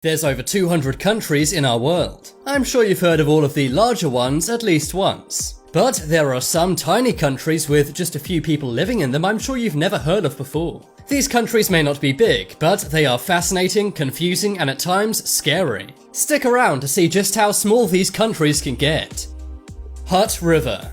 There's over 200 countries in our world. I'm sure you've heard of all of the larger ones at least once. But there are some tiny countries with just a few people living in them I'm sure you've never heard of before. These countries may not be big, but they are fascinating, confusing, and at times scary. Stick around to see just how small these countries can get. Hutt River.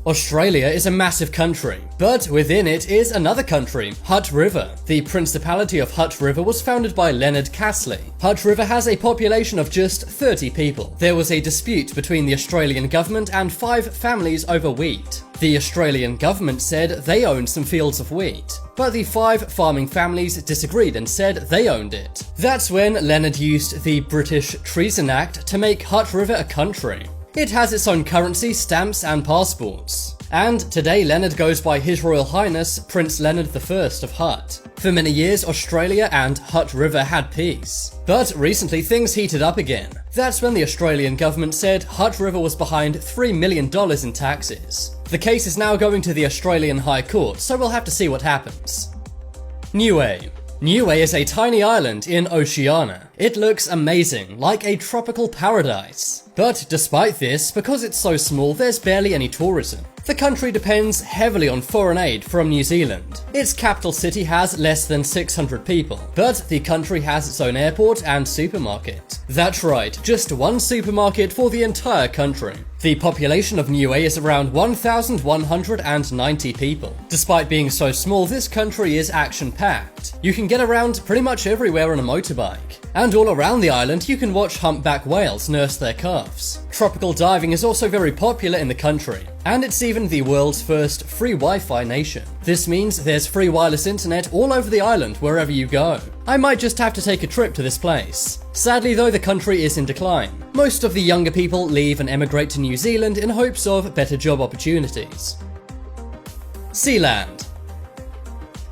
Australia is a massive country, but within it is another country, Hutt River. The Principality of Hutt River was founded by Leonard Castley. Hutt River has a population of just 30 people. There was a dispute between the Australian government and 5 families over wheat. The Australian government said they owned some fields of wheat, but the 5 farming families disagreed and said they owned it. That's when Leonard used the British Treason Act to make Hutt River a country. It has its own currency, stamps, and passports. And today Leonard goes by His Royal Highness Prince Leonard I of Hutt. For many years, Australia and Hutt River had peace. But recently things heated up again. That's when the Australian government said Hutt River was behind $3 million in taxes. The case is now going to the Australian High Court, so we'll have to see what happens. Niue. Niue is a tiny island in Oceania. It looks amazing, like a tropical paradise. But despite this, because it's so small, there's barely any tourism. The country depends heavily on foreign aid from New Zealand. Its capital city has less than 600 people, but the country has its own airport and supermarket. That's right, just one supermarket for the entire country. The population of Niue is around 1,190 people. Despite being so small, this country is action-packed. You can get around pretty much everywhere on a motorbike. And all around the island, you can watch humpback whales nurse their calves. Tropical diving is also very popular in the country, and it's even the world's first free Wi-Fi nation. This means there's free wireless internet all over the island wherever you go. I might just have to take a trip to this place. Sadly though, the country is in decline. Most of the younger people leave and emigrate to New Zealand in hopes of better job opportunities. Sealand.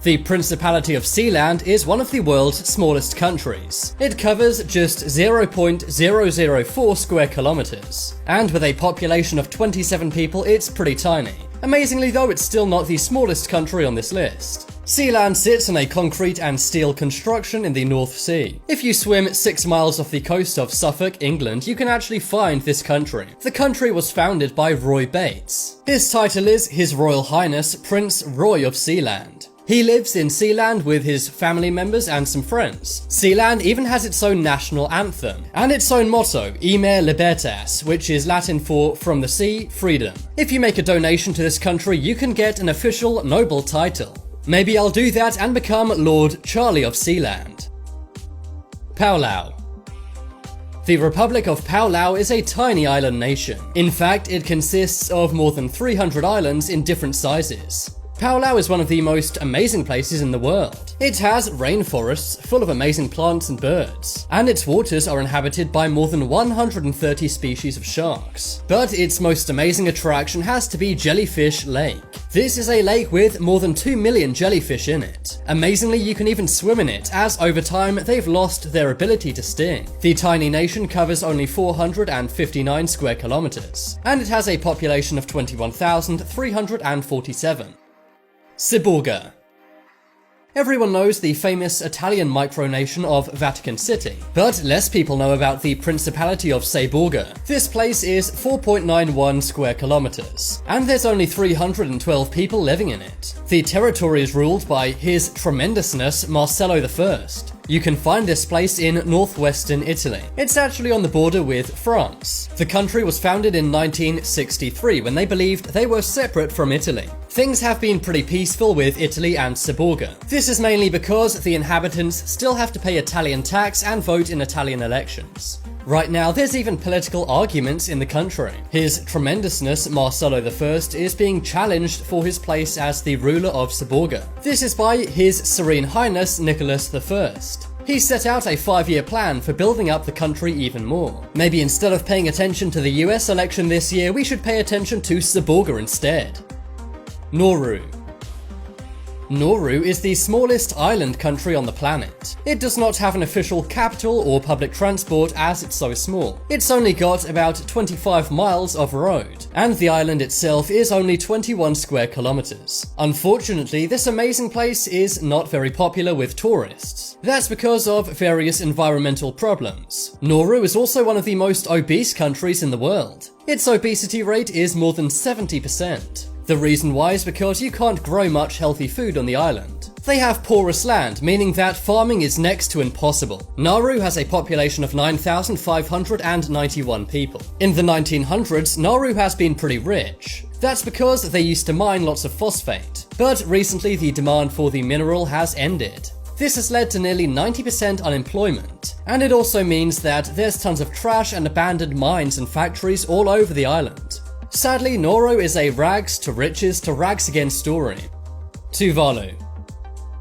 The Principality of Sealand is one of the world's smallest countries. It covers just 0.004 square kilometers, and with a population of 27 people, it's pretty tiny. Amazingly though, it's still not the smallest country on this list. Sealand sits on a concrete and steel construction in the North Sea. If you swim 6 miles off the coast of Suffolk, England, you can actually find this country. The country was founded by Roy Bates. His title is His Royal Highness Prince Roy of Sealand. He lives in Sealand with his family members and some friends. Sealand even has its own national anthem, and its own motto, Imer Libertas, which is Latin for From the Sea, Freedom. If you make a donation to this country, you can get an official noble title. Maybe I'll do that and become Lord Charlie of Sealand. Palau. The Republic of Palau is a tiny island nation. In fact, it consists of more than 300 islands in different sizes. Palau is one of the most amazing places in the world. It has rainforests full of amazing plants and birds, and its waters are inhabited by more than 130 species of sharks. But its most amazing attraction has to be Jellyfish Lake. This is a lake with more than 2 million jellyfish in it. Amazingly, you can even swim in it, as over time they've lost their ability to sting. The tiny nation covers only 459 square kilometers, and it has a population of 21,347. Cyborga. Everyone knows the famous Italian micronation of Vatican City, but less people know about the Principality of Cyborga. This place is 4.91 square kilometers, and there's only 312 people living in it. The territory is ruled by His Tremendousness Marcello I. You can find this place in northwestern Italy. It's actually on the border with France. The country was founded in 1963 when they believed they were separate from Italy. Things have been pretty peaceful with Italy and Cyborga. This is mainly because the inhabitants still have to pay Italian tax and vote in Italian elections. Right now, there's even political arguments in the country. His Tremendousness Marcello I is being challenged for his place as the ruler of Cyborga. This is by His Serene Highness Nicholas I. He set out a 5-year plan for building up the country even more. Maybe instead of paying attention to the US election this year, we should pay attention to Cyborga instead. Nauru. Nauru is the smallest island country on the planet. It does not have an official capital or public transport as it's so small. It's only got about 25 miles of road, and the island itself is only 21 square kilometers. Unfortunately, this amazing place is not very popular with tourists. That's because of various environmental problems. Nauru is also one of the most obese countries in the world. Its obesity rate is more than 70%. The reason why is because you can't grow much healthy food on the island. They have porous land, meaning that farming is next to impossible. Nauru has a population of 9,591 people. In the 1900s, Nauru has been pretty rich. That's because they used to mine lots of phosphate. But recently the demand for the mineral has ended. This has led to nearly 90% unemployment, and it also means that there's tons of trash and abandoned mines and factories all over the island. Sadly, Nauru is a rags to riches to rags again story. Tuvalu.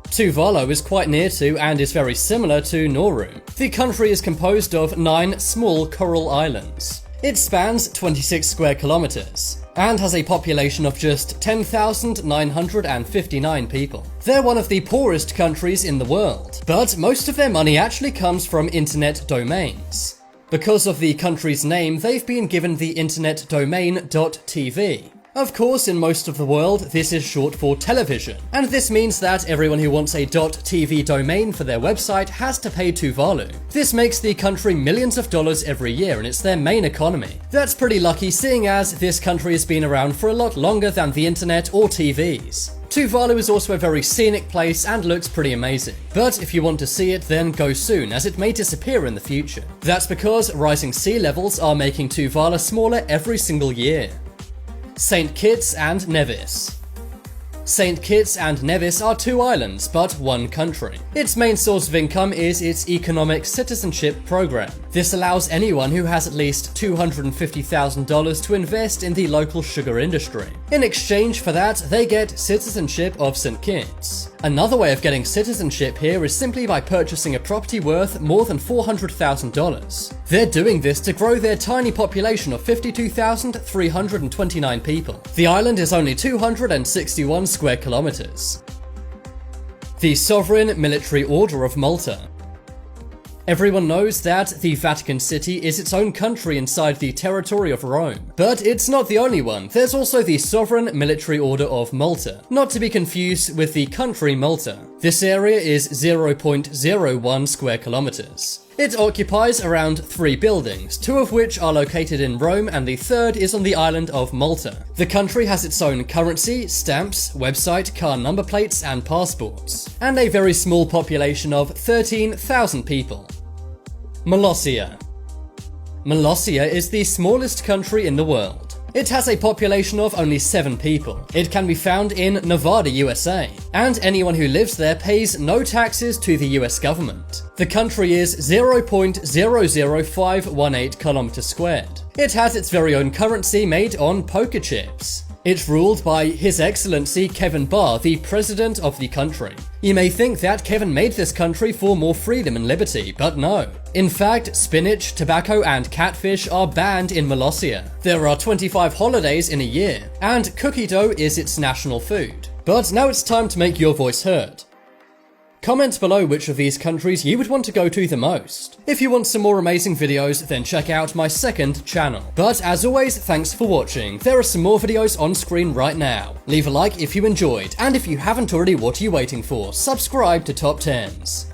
Tuvalu is quite near to and is very similar to Nauru. The country is composed of 9 small coral islands. It spans 26 square kilometers and has a population of just 10,959 people. They're one of the poorest countries in the world, but most of their money actually comes from internet domains. Because of the country's name, they've been given the internet domain .tv. Of course, in most of the world, this is short for television, and this means that everyone who wants a .tv domain for their website has to pay Tuvalu. This makes the country millions of dollars every year, and it's their main economy. That's pretty lucky, seeing as this country has been around for a lot longer than the internet or TVs. Tuvalu is also a very scenic place and looks pretty amazing. But if you want to see it, then go soon, as it may disappear in the future. That's because rising sea levels are making Tuvalu smaller every single year. St. Kitts and Nevis. St. Kitts and Nevis are 2 islands, but 1 country. Its main source of income is its economic citizenship program. This allows anyone who has at least $250,000 to invest in the local sugar industry. In exchange for that, they get citizenship of St. Kitts. Another way of getting citizenship here is simply by purchasing a property worth more than $400,000. They're doing this to grow their tiny population of 52,329 people. The island is only 261 square kilometers. The Sovereign Military Order of Malta. Everyone knows that the Vatican City is its own country inside the territory of Rome. But it's not the only one. There's also the Sovereign Military Order of Malta, not to be confused with the country Malta. This area is 0.01 square kilometers. It occupies around 3 buildings, 2 of which are located in Rome and the 3rd is on the island of Malta. The country has its own currency, stamps, website, car number plates and passports, and a very small population of 13,000 people. Molossia. Molossia is the smallest country in the world. It has a population of only 7 people. It can be found in Nevada, USA, and anyone who lives there pays no taxes to the US government. The country is 0.00518 kilometers squared. It has its very own currency made on poker chips. It's ruled by His Excellency Kevin Barr, the president of the country. You may think that Kevin made this country for more freedom and liberty, but no. In fact, spinach, tobacco and catfish are banned in Molossia. There are 25 holidays in a year, and cookie dough is its national food. But now it's time to make your voice heard. Comment below which of these countries you would want to go to the most. If you want some more amazing videos, then check out my 2nd channel. But as always, thanks for watching. There are some more videos on screen right now. Leave a like if you enjoyed, and if you haven't already, what are you waiting for? Subscribe to Top 10s.